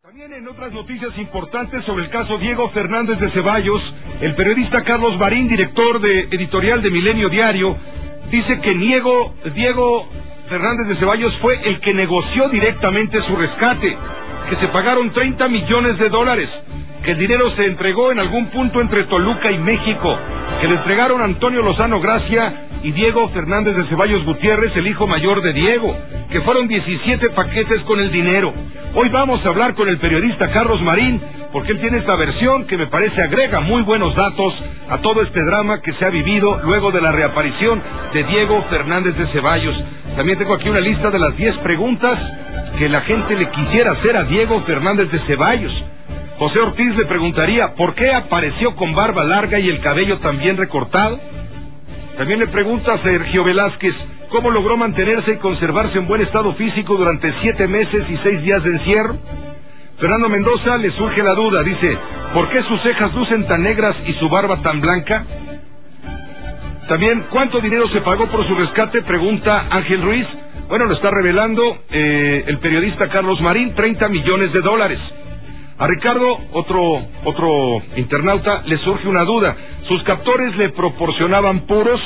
También en otras noticias importantes sobre el caso Diego Fernández de Ceballos, el periodista Carlos Marín, director de editorial de Milenio Diario, dice que Diego Fernández de Ceballos fue el que negoció directamente su rescate, que se pagaron 30 millones de dólares, que el dinero se entregó en algún punto entre Toluca y México, que le entregaron a Antonio Lozano Gracia y Diego Fernández de Ceballos Gutiérrez, el hijo mayor de Diego, que fueron 17 paquetes con el dinero. Hoy vamos a hablar con el periodista Carlos Marín, porque él tiene esta versión que me parece agrega muy buenos datos a todo este drama que se ha vivido luego de la reaparición de Diego Fernández de Ceballos. También tengo aquí una lista de las 10 preguntas que la gente le quisiera hacer a Diego Fernández de Ceballos. José Ortiz le preguntaría, ¿por qué apareció con barba larga y el cabello también recortado? También le pregunta a Sergio Velázquez, ¿cómo logró mantenerse y conservarse en buen estado físico durante 7 meses y 6 días de encierro? Fernando Mendoza le surge la duda, dice, ¿por qué sus cejas lucen tan negras y su barba tan blanca? También, ¿cuánto dinero se pagó por su rescate? Pregunta Ángel Ruiz. Bueno, lo está revelando el periodista Carlos Marín, 30 millones de dólares. A Ricardo, otro internauta, le surge una duda. ¿Sus captores le proporcionaban puros?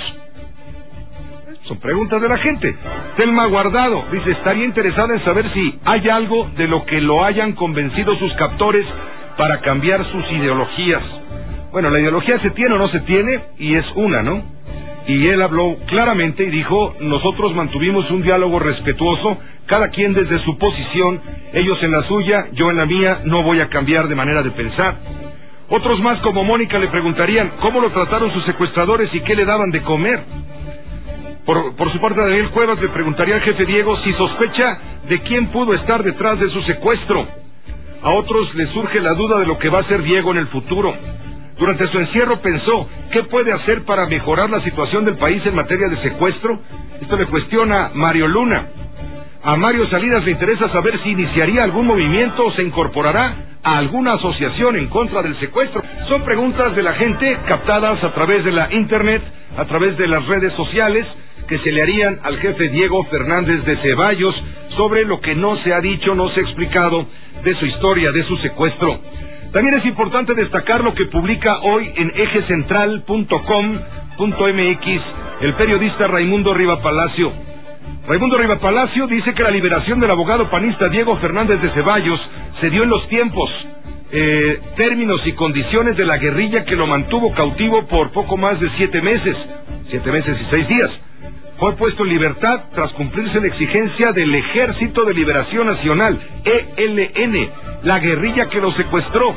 Son preguntas de la gente. Telma Guardado dice, estaría interesada en saber si hay algo de lo que lo hayan convencido sus captores para cambiar sus ideologías. Bueno, la ideología se tiene o no se tiene, y es una, ¿no? Y él habló claramente y dijo, nosotros mantuvimos un diálogo respetuoso, cada quien desde su posición, ellos en la suya, yo en la mía, no voy a cambiar de manera de pensar. Otros más como Mónica le preguntarían, ¿cómo lo trataron sus secuestradores y qué le daban de comer? Por su parte, Daniel Cuevas le preguntaría al jefe Diego si sospecha de quién pudo estar detrás de su secuestro. A otros les surge la duda de lo que va a hacer Diego en el futuro. Durante su encierro pensó, ¿qué puede hacer para mejorar la situación del país en materia de secuestro? Esto le cuestiona Mario Luna. A Mario Salinas le interesa saber si iniciaría algún movimiento o se incorporará a alguna asociación en contra del secuestro. Son preguntas de la gente captadas a través de la internet, a través de las redes sociales, que se le harían al jefe Diego Fernández de Ceballos sobre lo que no se ha dicho, no se ha explicado de su historia, de su secuestro. También es importante destacar lo que publica hoy en ejecentral.com.mx el periodista Raimundo Riva Palacio. Raimundo Riva Palacio dice que la liberación del abogado panista Diego Fernández de Ceballos se dio en los tiempos, términos y condiciones de la guerrilla que lo mantuvo cautivo por poco más de 7 meses y 6 días. Fue puesto en libertad tras cumplirse la exigencia del Ejército de Liberación Nacional, ELN, la guerrilla que lo secuestró,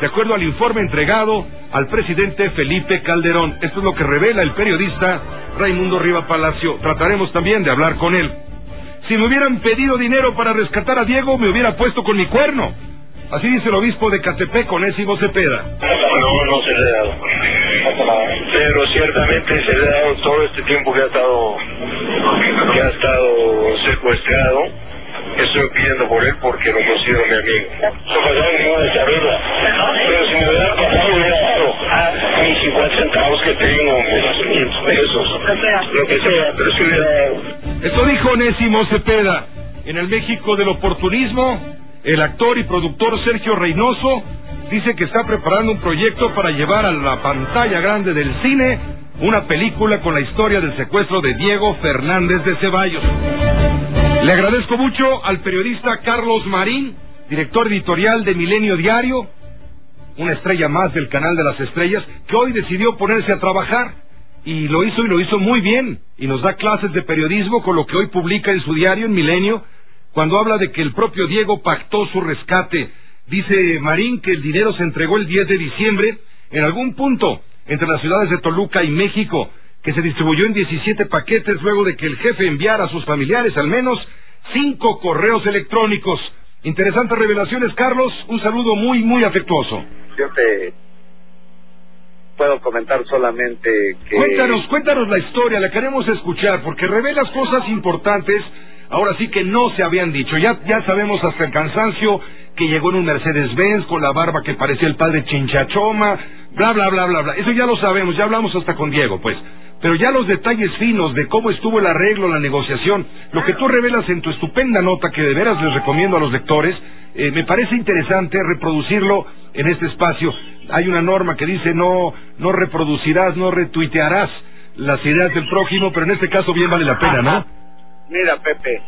de acuerdo al informe entregado al presidente Felipe Calderón. Esto es lo que revela el periodista Raimundo Riva Palacio. Trataremos también de hablar con él. Si me hubieran pedido dinero para rescatar a Diego, me hubiera puesto con mi cuerno. Así dice el obispo de Catepec, Onésimo Cepeda. No se le ha dado. Pero ciertamente se le ha dado todo este tiempo que ha estado secuestrado. Estoy pidiendo por él porque lo considero mi amigo. No pasaba ninguna desarregla. Pero si me hubiera pasado, hubiera dado mis 50 centavos que tengo, mis 500 pesos, lo que sea, pero si hubiera dado. Esto dijo Onésimo Cepeda. En el México del oportunismo, el actor y productor Sergio Reynoso dice que está preparando un proyecto para llevar a la pantalla grande del cine una película con la historia del secuestro de Diego Fernández de Ceballos. Le agradezco mucho al periodista Carlos Marín, director editorial de Milenio Diario, una estrella más del canal de las estrellas, que hoy decidió ponerse a trabajar y lo hizo muy bien, y nos da clases de periodismo con lo que hoy publica en su diario en Milenio, cuando habla de que el propio Diego pactó su rescate. Dice Marín que el dinero se entregó el 10 de diciembre en algún punto entre las ciudades de Toluca y México, que se distribuyó en 17 paquetes luego de que el jefe enviara a sus familiares al menos 5 correos electrónicos. Interesantes revelaciones, Carlos. Un saludo muy, muy afectuoso. Yo te puedo comentar solamente que... Cuéntanos la historia, la queremos escuchar, porque revelas cosas importantes, ahora sí que no se habían dicho. Ya sabemos hasta el cansancio que llegó en un Mercedes-Benz con la barba que parecía el padre Chinchachoma, bla, bla, bla, bla, bla. Eso ya lo sabemos, ya hablamos hasta con Diego, pues. pero ya los detalles finos de cómo estuvo el arreglo, la negociación, lo que tú revelas en tu estupenda nota, que de veras les recomiendo a los lectores, me parece interesante reproducirlo en este espacio. Hay una norma que dice no reproducirás, no retuitearás las ideas del prójimo, pero en este caso bien vale la pena, ¿no? Mira, Pepe,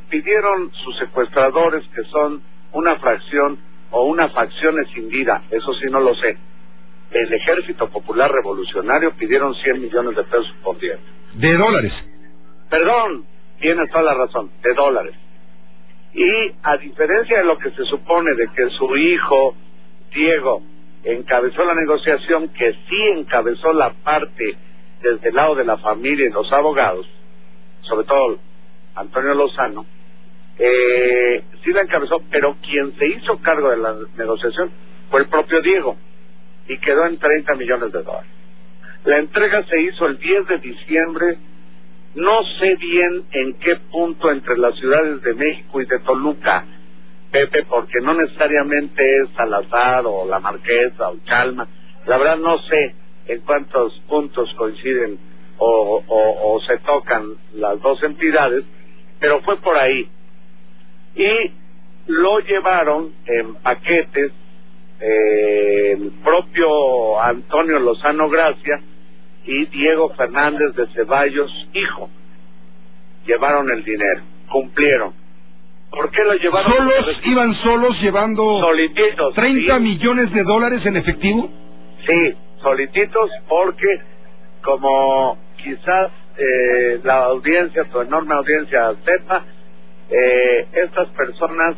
pidieron sus secuestradores, que son una fracción o una facción escindida, eso sí no lo sé, el Ejército Popular Revolucionario, pidieron 100 millones de pesos por día. De dólares. Perdón, tienes toda la razón, de dólares. Y a diferencia de lo que se supone de que su hijo, Diego, encabezó la negociación, que sí encabezó la parte desde el lado de la familia y los abogados, sobre todo Antonio Lozano, sí la encabezó, pero quien se hizo cargo de la negociación fue el propio Diego, y quedó en 30 millones de dólares. La entrega se hizo el 10 de diciembre, no sé bien en qué punto entre las ciudades de México y de Toluca, Pepe, porque no necesariamente es Salazar o La Marquesa o Chalma, la verdad no sé en cuántos puntos coinciden o se tocan las dos entidades, pero fue por ahí. Y lo llevaron en paquetes el propio Antonio Lozano Gracia y Diego Fernández de Ceballos, hijo. Llevaron el dinero, cumplieron. ¿Por qué lo llevaron? ¿Solos? ¿Iban solos llevando solititos 30 millones de dólares en efectivo? Sí, solititos, porque como quizás la audiencia, tu enorme audiencia sepa, estas personas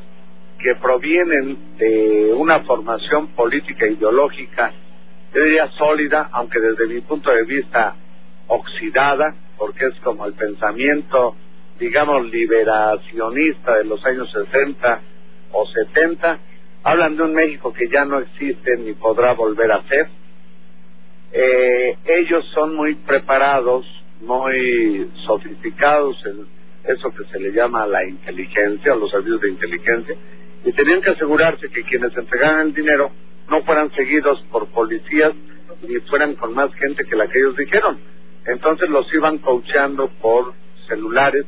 que provienen de una formación política ideológica, yo diría sólida, aunque desde mi punto de vista oxidada, porque es como el pensamiento, digamos, liberacionista de los años 60 o 70, hablan de un México que ya no existe ni podrá volver a ser. Ellos son muy preparados, muy sofisticados en eso que se le llama la inteligencia, o los servicios de inteligencia, y tenían que asegurarse que quienes entregaran el dinero no fueran seguidos por policías ni fueran con más gente que la que ellos dijeron. Entonces los iban coacheando por celulares.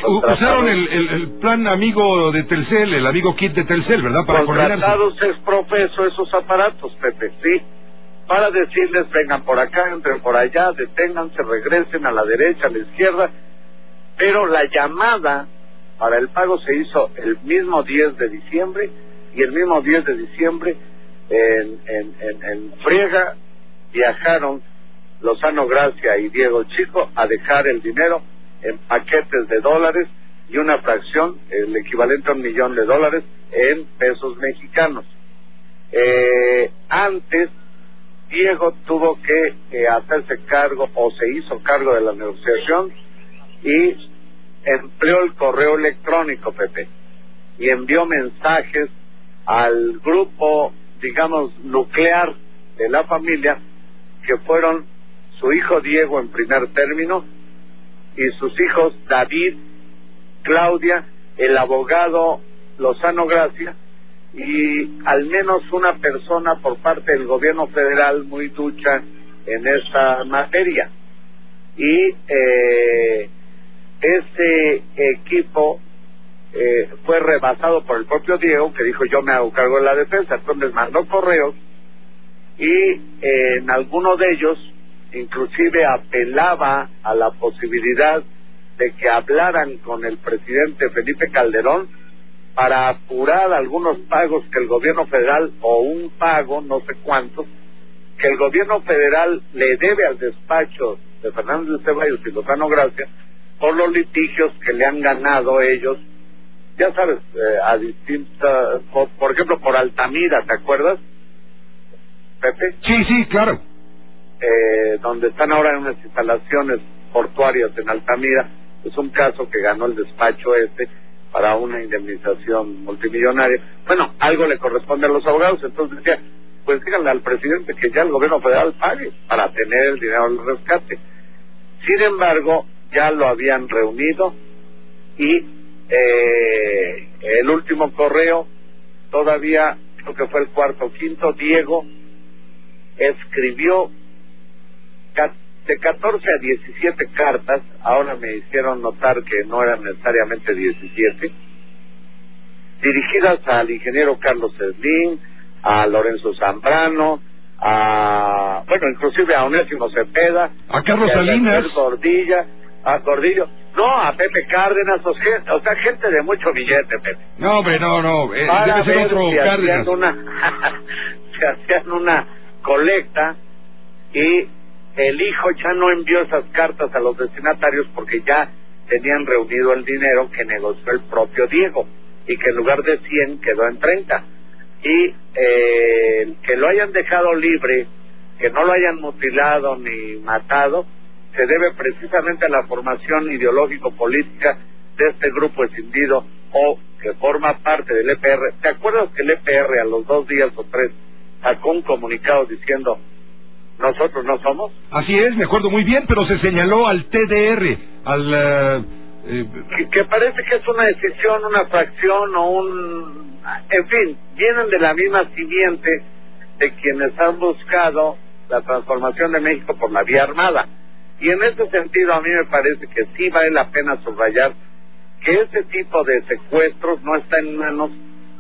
Usaron el plan amigo de Telcel, el amigo kit de Telcel, ¿verdad? Para contratados es profeso esos aparatos, Pepe, sí, para decirles vengan por acá, entren por allá, deténganse, regresen a la derecha, a la izquierda, pero la llamada para el pago se hizo el mismo 10 de diciembre, y el mismo 10 de diciembre en friega viajaron Lozano Gracia y Diego Chico a dejar el dinero en paquetes de dólares y una fracción, el equivalente a $1 millón en pesos mexicanos. Antes Diego tuvo que hacerse cargo, o se hizo cargo, de la negociación, y empleó el correo electrónico, Pepe, y envió mensajes al grupo, digamos, nuclear de la familia, que fueron su hijo Diego en primer término y sus hijos David, Claudia, el abogado Lozano Gracia, y al menos una persona por parte del gobierno federal muy ducha en esta materia. Y ese equipo fue rebasado por el propio Diego, que dijo yo me hago cargo de la defensa. Entonces mandó correos y en alguno de ellos inclusive apelaba a la posibilidad de que hablaran con el presidente Felipe Calderón para apurar algunos pagos que el gobierno federal, o un pago, no sé cuántos, que el gobierno federal le debe al despacho de Fernández de Ceballos y Lozano Gracia por los litigios que le han ganado ellos, ya sabes, a distintas, por ejemplo, por Altamira, ¿te acuerdas, Pepe? Sí, claro. Donde están ahora en unas instalaciones portuarias en Altamira. Es un caso que ganó el despacho para una indemnización multimillonaria. Bueno, algo le corresponde a los abogados, entonces decía, pues díganle al presidente que ya el gobierno federal pague para tener el dinero del rescate. Sin embargo, ya lo habían reunido, y el último correo, todavía creo que fue el cuarto o quinto, Diego escribió de 14 a 17 cartas, ahora me hicieron notar que no eran necesariamente 17, dirigidas al ingeniero Carlos Slim, a Lorenzo Zambrano, bueno, inclusive a Onésimo Cepeda, a Carlos Salinas, a Gordillo, no, a Pepe Cárdenas, o sea, gente de mucho billete, Pepe. No, hombre, no, debe ser otro si Cárdenas. se hacían una colecta y el hijo ya no envió esas cartas a los destinatarios porque ya tenían reunido el dinero que negoció el propio Diego y que en lugar de 100 quedó en 30. Y que lo hayan dejado libre, que no lo hayan mutilado ni matado, se debe precisamente a la formación ideológico-política de este grupo escindido o que forma parte del EPR. ¿Te acuerdas que el EPR a los 2 días o 3 sacó un comunicado diciendo nosotros no somos? Así es, me acuerdo muy bien, pero se señaló al TDR, al... que parece que es una decisión, una fracción o un... En fin, vienen de la misma simiente de quienes han buscado la transformación de México por la vía armada. Y en ese sentido a mí me parece que sí vale la pena subrayar que ese tipo de secuestros no está en manos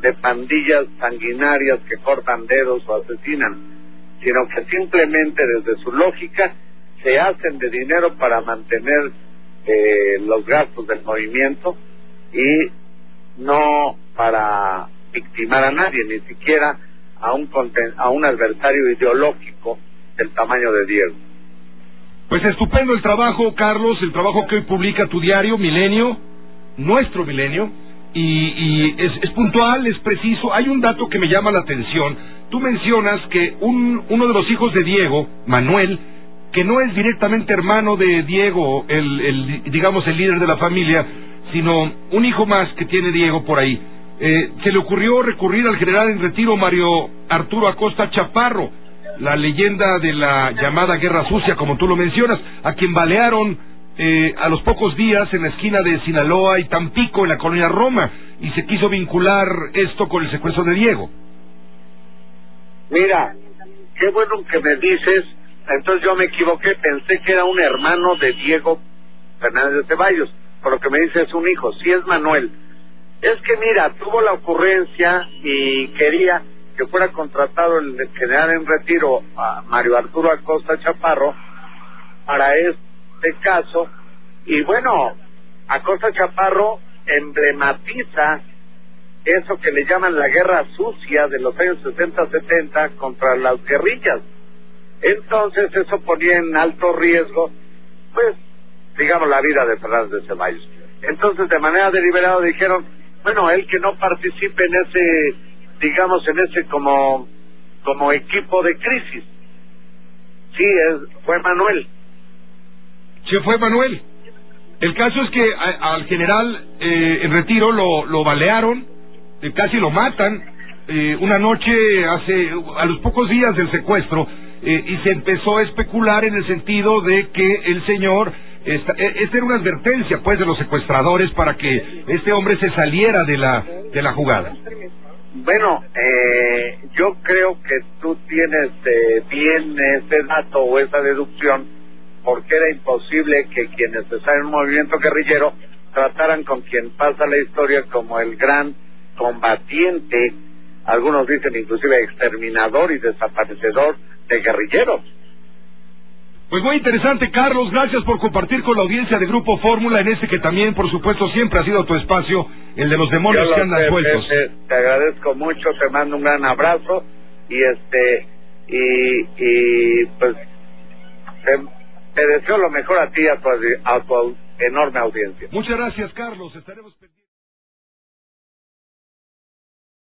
de pandillas sanguinarias que cortan dedos o asesinan, sino que simplemente desde su lógica se hacen de dinero para mantener los gastos del movimiento y no para victimar a nadie, ni siquiera a un adversario ideológico del tamaño de Diego. Pues estupendo el trabajo, Carlos, el trabajo que hoy publica tu diario, Milenio, nuestro Milenio, y es puntual, es preciso. Hay un dato que me llama la atención. Tú mencionas que uno de los hijos de Diego, Manuel, que no es directamente hermano de Diego, digamos el líder de la familia, sino un hijo más que tiene Diego por ahí, se le ocurrió recurrir al general en retiro Mario Arturo Acosta Chaparro, la leyenda de la llamada Guerra Sucia, como tú lo mencionas, a quien balearon a los pocos días en la esquina de Sinaloa y Tampico, en la colonia Roma, y se quiso vincular esto con el secuestro de Diego. Mira, qué bueno que me dices. Entonces yo me equivoqué, pensé que era un hermano de Diego Fernández de Ceballos, por lo que me dice es un hijo. Sí, es Manuel. Es que mira, tuvo la ocurrencia y quería que fuera contratado el general en retiro a Mario Arturo Acosta Chaparro para este caso, y bueno, Acosta Chaparro emblematiza eso que le llaman la guerra sucia de los años 60-70 contra las guerrillas. Entonces eso ponía en alto riesgo, pues, digamos, la vida de Fernández de Ceballos. Entonces, de manera deliberada dijeron, bueno, él que no participe en ese, digamos, en ese como equipo de crisis. Sí, fue Manuel. Sí, fue Manuel. El caso es que al general en retiro lo balearon, casi lo matan, una noche a los pocos días del secuestro, y se empezó a especular en el sentido de que el señor, esta era una advertencia pues de los secuestradores para que este hombre se saliera de la jugada. Bueno, yo creo que tú tienes bien ese dato o esa deducción, porque era imposible que quienes están en un movimiento guerrillero trataran con quien pasa la historia como el gran combatiente, algunos dicen inclusive exterminador y desaparecedor de guerrilleros. Pues muy interesante, Carlos, gracias por compartir con la audiencia de Grupo Fórmula en que también, por supuesto, siempre ha sido tu espacio, el de los demonios que andan sueltos. Te agradezco mucho, te mando un gran abrazo y pues te deseo lo mejor a ti y a tu enorme audiencia. Muchas gracias, Carlos, estaremos pendientes.